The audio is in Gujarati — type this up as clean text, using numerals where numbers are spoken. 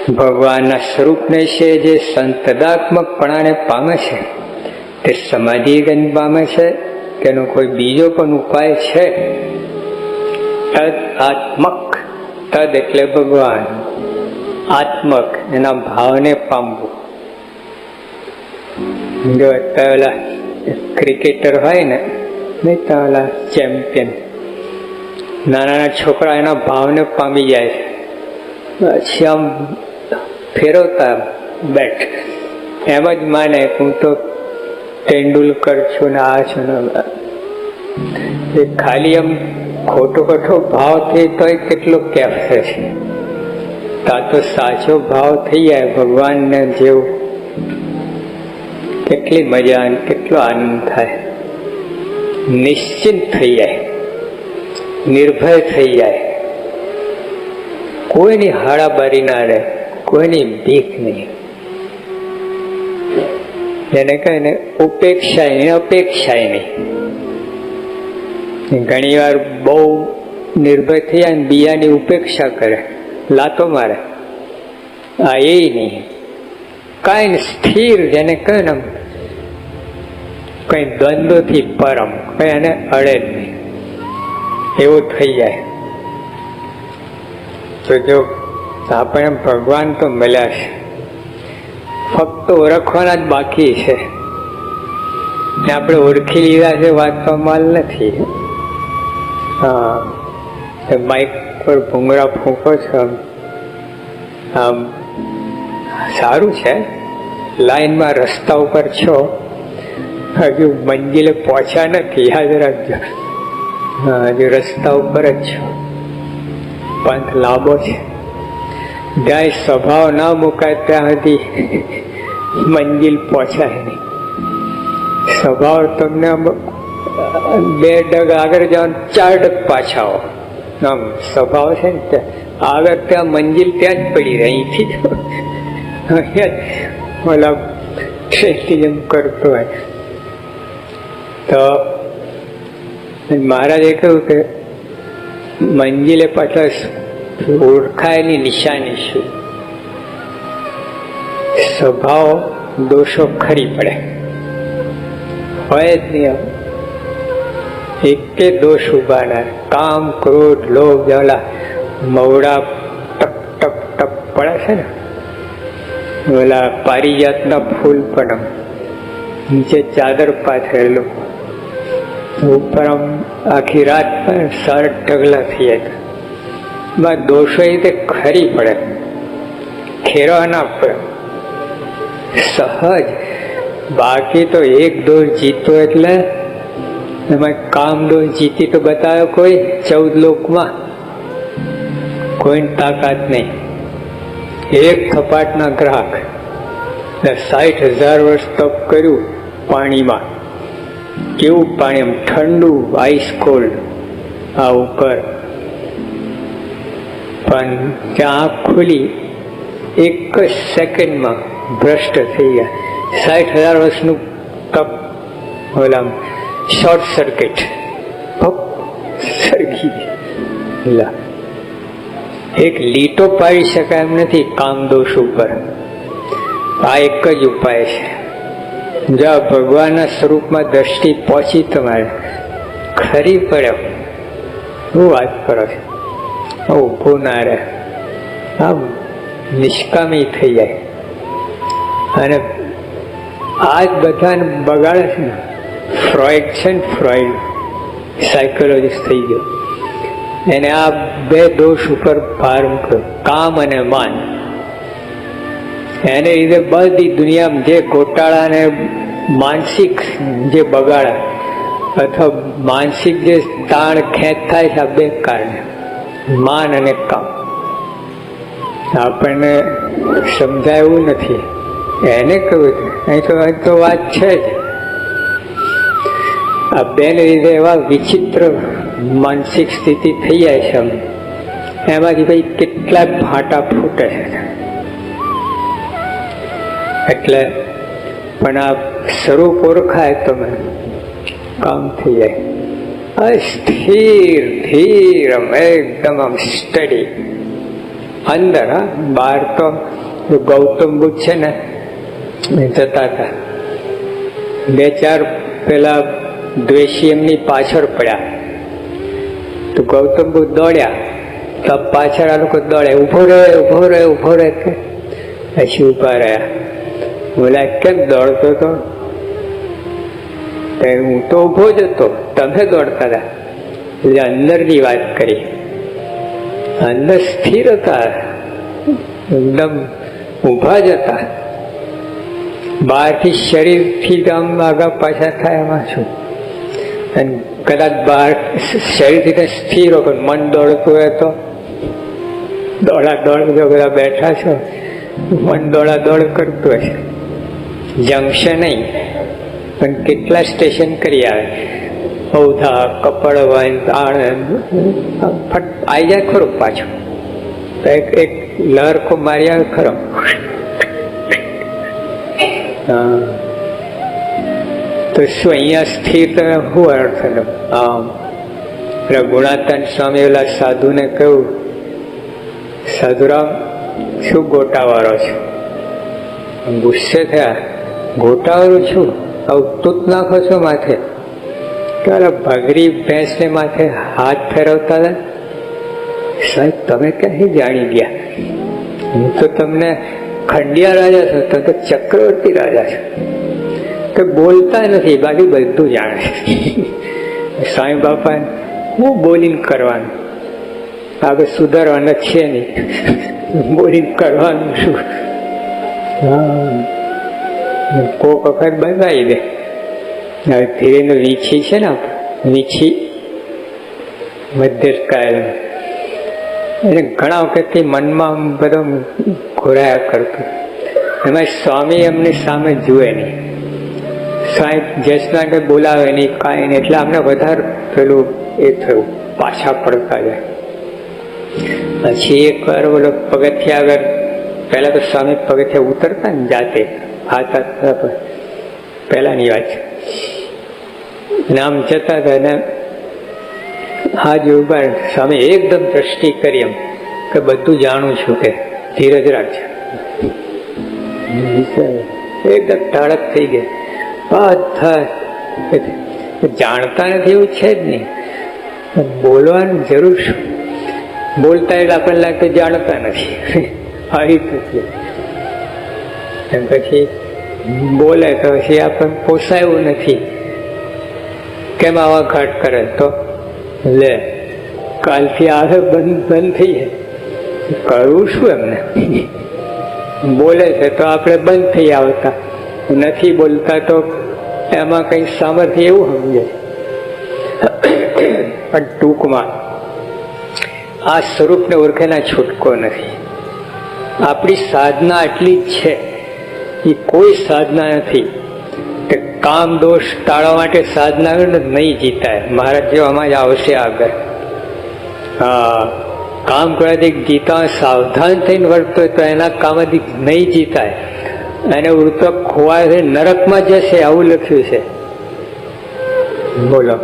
ભગવાનના સ્વરૂપને છે જે સંતદાત્મકપણાને પામે છે તે સમાધિગંજ પામે છે. તેનો કોઈ બીજો પણ ઉપાય છે? તદ આત્મક, તદ એટલે ભગવાન, આત્મક એના ભાવને પામવું. જો પેલા ક્રિકેટર હોય ને, નહીં તો પેલા ચેમ્પિયન, નાના છોકરા એના ભાવને પામી જાય છે. પછી આમ ફેરવતા બેટ એમ જ માને હું તો તેંડુલકર છું ને આ છું ને. એ ખાલી આમ ખોટો ખોટો ભાવ થઈ તો કેટલો કેફ થશે. તા તો સાચો ભાવ થઈ જાય ભગવાનને જેવું, કેટલી મજા અને કેટલો આનંદ થાય. નિશ્ચિંત થઈ જાય, નિર્ભય થઈ જાય, કોઈની હાડાબારી ના રહે, કોઈની ભીખ નહીં. એને કહે ને ઉપેક્ષા નહીં, અપેક્ષા નહીં. ઘણી વાર બહુ નિર્ભય થઈ જાય ને બીજાની ઉપેક્ષા કરે, લાતો મારે. આ એ નહીં, કાંઈ સ્થિર, જેને કહે ને કઈ દ્વંદ્વથી પરમ, કઈ એને અડે જ નહીં, એવું થઈ જાય. તો જો આપણે ભગવાન તો મળ્યા છે, ફક્ત ઓળખવાના જ બાકી છે. ને આપણે ઓળખી લીધા છે વાંચવા માલ નથી. હા, માઇક પર ભૂંગળા ફૂંકો છો, આમ સારું છે. લાઈનમાં રસ્તા ઉપર છો, હજુ મંજિલે પહોંચ્યા નથી, યાદ રાખજો. હા, હજુ રસ્તા ઉપર જ છો. પંથ લાંબો છે. જ્યાં સ્વભાવ ના મુકાય ત્યાં સુધી મંજિલ પહોંચાય નહીં. સ્વભાવ તમને 2 ડગ આગળ જાઓ, 4 ડગ પાછા આવો. આમ સ્વભાવ છે ને ત્યાં આગળ, ત્યાં મંજિલ ત્યાં જ પડી રહે. અહીંથી ઓલા ટ્રેનથી જેમ કરતો હોય. તો મહારાજે કહ્યું કે મંજિલે પાછા ઓળખાયની નિશાની શું? સ્વભાવ દોષો ખરી પડે, હોય જ નહીં. એકે દોષ ઉભા ના, કામ, ક્રોધ, લોભ, જલા મવડા ટક ટક ટક પડે છે ને. ઓલા પારિજાતના ફૂલ પણ નીચે ચાદર પાથરેલું, ઉપર આમ આખી રાત પણ 60 ઢગલા થઈ જાય. દોષો એ રીતે ખરી પડે, ખેરવા ના પડે, સહજ. બાકી તો એક દોષ જીતો એટલે એમાં કામ દોષ જીતી તો બતાવ્યો કોઈ 14 લોકમાં, કોઈની તાકાત નહીં. એક થપાટના ગ્રાહક 60,000 વર્ષ તપ કર્યું પાણીમાં. કેવું પાણી, એમ ઠંડુ, આઈસ કોલ્ડ. આ ઉપર પણ ત્યાં આંખ ખુલી, એક જ સેકન્ડમાં ભ્રષ્ટ થઈ ગયા. 60,000 વર્ષનું તપ ઓલા શોર્ટ સર્કિટ, સળગી. એક લીટો પાડી શકાય એમ નથી કામદોષ ઉપર. આ એક જ ઉપાય છે. જો ભગવાનના સ્વરૂપમાં દ્રષ્ટિ પહોંચી તમારે, ખરી પડ્યો. શું વાત કરો છો? ઊભું ના રહે, આમ નિષ્કામી થઈ જાય. અને આ જ બધાને બગાડે છે ને. ફ્રોઈડ છે ને, ફ્રોઈડ સાયકોલોજીસ્ટ થઈ ગયો. એને આ 2 દોષ ઉપર ભાર મૂક્યો, કામ અને માન. એને લીધે બધી દુનિયામાં જે ગોટાળા ને માનસિક જે બગાડા અથવા માનસિક જે તાણ ખેંચ થાય છે, આ 2 કારણે, માન અને કામ. આપણને સમજાય એવું નથી. એને કહ્યું અહીં તો વાત છે જ. આ 2ને લીધે એવા વિચિત્ર માનસિક સ્થિતિ થઈ જાય છે. એમાંથી ભાઈ કેટલાક ફાટા ફૂટે છે. એટલે પણ આ સ્વરૂપ ઓળખાય તો કામ થઈ જાય. અસ્થિર ધીર, એકદમ આમ સ્ટડી. અંદર. હા, બહાર તો ગૌતમ બુદ્ધ છે ને જતા હતા, 2-4 પેલા દ્વેષી એમની પાછળ પડ્યા, તો ગૌતમ બુદ્ધ દોડ્યા, તો પાછળ આ લોકો દોડે, ઉભો રહે ઉભો રહે ઉભો રહે, પછી ઉભા રહ્યા. બોલા કેમ દોડતો હતો? હું તો ઉભો જ હતો, તમે દોડતા હતા. એટલે અંદરની વાત કરી. અંદર સ્થિર હતા, એકદમ ઉભા જ હતા. બહારથી શરીરથી આમ આગા પાછા થાય એમાં શું? અને કદાચ બહાર શરીરથી સ્થિર હોય પણ મન દોડતું હોય તો દોડા દોડ, જો બધા બેઠા છો મન દોડા દોડ કરતું હશે. જંકશન નહીં પણ કેટલા સ્ટેશન કરી આવે, ઔધા, કપડવંત, આણંદ, ફટ આવી જાય ખરો પાછો. એક લહેર કો મારી આવે ખરો. તો શું અહીંયા સ્થિર શું અર્થ? ગુણાતન સ્વામી ઓલા સાધુને કહ્યું, સાધુરામ શું ગોટાવાળો છે? ગુસ્સે થયા, ગોટાવાળો છું? આવું તૂત નાખો છો માથે? ત્યારે ભગરી ભેંસને માથે હાથ ફેરવતા હતા. સાહેબ તમે ક્યાંથી જાણી ગયા? હું તો તમને ખંડિયા રાજા છો, તમે તો ચક્રવર્તી રાજા છો. તો બોલતા નથી, બાકી બધું જાણે. સાંઈ બાપા હું બોલીને કરવાનું? આગળ સુધારવાના છે નહીં, બોલીને કરવાનું શું? કોક વખત બનાવી દે. હવે ધીરેનો વીછી છે ને, વીછી મધ્યકાલ, એને ઘણા વખતથી મનમાં બધો ઘોરાયા કરતું. એમાં સ્વામી એમની સામે જુએ નહીં, સાહેબ જસનાને બોલાવે નહીં, કાંઈ નહીં. એટલે અમને વધારે પેલું એ થયું, પાછા પડતા જાય. પછી એક વાર બોલો પગથિયા આગળ, પહેલા તો સ્વામી પગથિયા ઉતરતા ને જાતે, હાથ પહેલાની વાત છે. નામ જતા હતા ને હાજ ઉભા, સ્વામી એકદમ દ્રષ્ટિ કરી એમ કે બધું જાણું છું, કે ધીરજ રાખજો. એકદમ ટાળક થઈ ગયા. જાણતા નથી એવું છે જ નહીં, બોલવાની જરૂર શું? બોલતા એટલે આપણને લાગે જાણતા નથી. આવી એમ પછી બોલે તો પછી આપણને પોસાયું નથી. કેમ આવા ઘાટ કરે? તો લે કાલથી આવે બંધ થઈ જાય. કરવું શું એમને? બોલે છે તો આપણે બંધ થઈ આવતા, નથી બોલતા તો એમાં કઈ સામર્થ્ય એવું સમજે. પણ ટૂંકમાં આ સ્વરૂપને ઓળખેના છૂટકો નથી. આપણી સાધના આટલી જ છે, એ કોઈ સાધના નથી. કે કામ દોષ ટાળવા માટે સાધના નહીં જીતાય. મહારાજ જેવામાં જ આવશે આગળ. હા, કામ કરવાથી જીતા સાવધાન થઈને વર્તતો હોય તો એના કામથી નહીં જીતાય. એને ઉડતો ખોવાય નરકમાં જશે, આવું લખ્યું છે. બોલો.